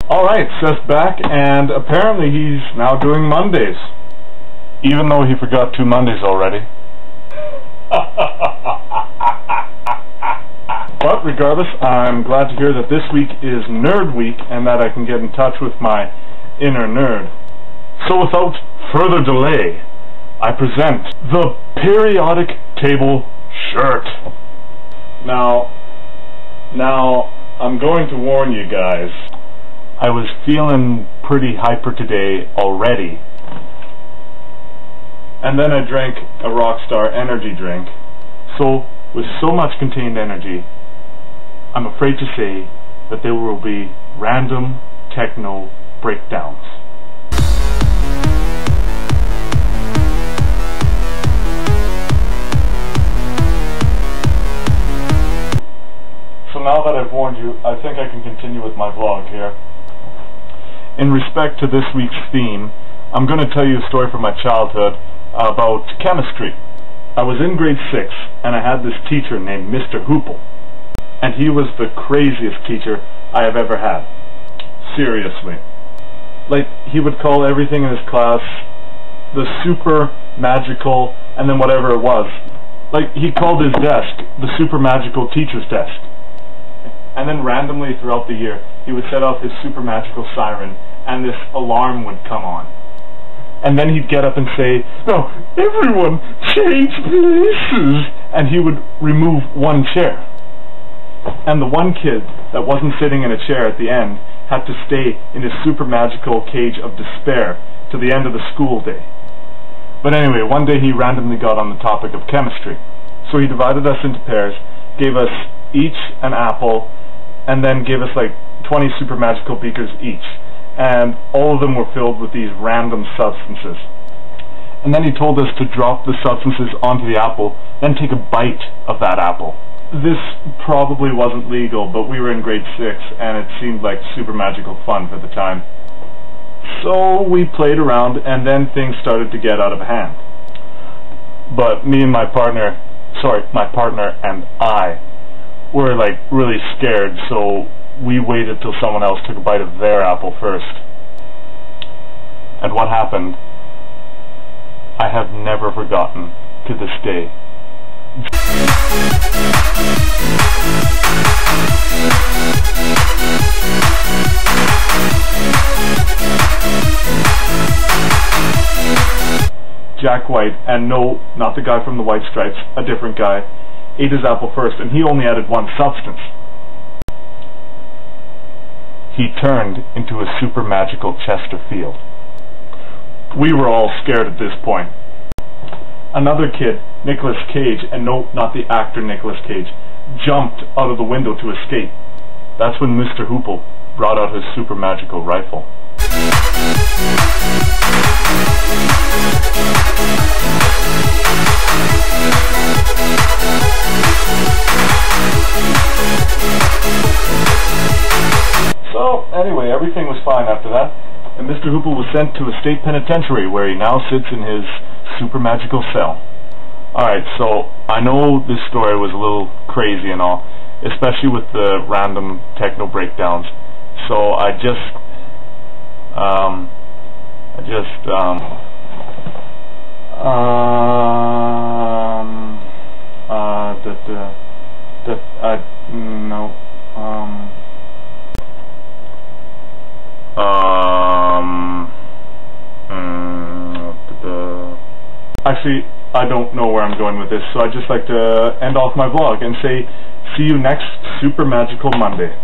Alright, Seth's back, and apparently he's now doing Mondays. Even though he forgot 2 Mondays already. But regardless, I'm glad to hear that this week is Nerd Week, and that I can get in touch with my inner nerd. So without further delay, I present the Periodic Table Shirt. Now, I'm going to warn you guys. I was feeling pretty hyper today already. And then I drank a Rockstar energy drink. So, with so much contained energy, I'm afraid to say that there will be random techno breakdowns. So now that I've warned you, I think I can continue with my vlog here. In respect to this week's theme, I'm going to tell you a story from my childhood about chemistry. I was in grade 6, and I had this teacher named Mr. Hoople. And he was the craziest teacher I have ever had. Seriously. Like, he would call everything in his class the super magical, and then whatever it was. Like, he called his desk the super magical teacher's desk. And then randomly throughout the year, he would set off his super magical siren, and this alarm would come on. And then he'd get up and say, "Now, everyone, change places!" And he would remove one chair. And the one kid that wasn't sitting in a chair at the end had to stay in his super magical cage of despair to the end of the school day. But anyway, one day he randomly got on the topic of chemistry. So he divided us into pairs, gave us each an apple, and then gave us like 20 super magical beakers each. And all of them were filled with these random substances. And then he told us to drop the substances onto the apple, then take a bite of that apple. This probably wasn't legal, but we were in grade 6, and it seemed like super magical fun for the time. So we played around, and then things started to get out of hand. But me and my partner and I were like really scared, so we waited till someone else took a bite of their apple first. And what happened, I have never forgotten to this day. Jack White, and no, not the guy from the White Stripes, a different guy, ate his apple first, and he only added one substance. He turned into a super magical Chesterfield. We were all scared at this point. Another kid, Nicolas Cage, and no, not the actor Nicolas Cage, jumped out of the window to escape. That's when Mr. Hoople brought out his super magical rifle. So, anyway, everything was fine after that, and Mr. Hoople was sent to a state penitentiary where he now sits in his super magical cell. Alright, so I know this story was a little crazy and all, especially with the random techno breakdowns. So I just Actually, I don't know where I'm going with this, so I'd just like to end off my vlog and say, see you next Super Magical Monday.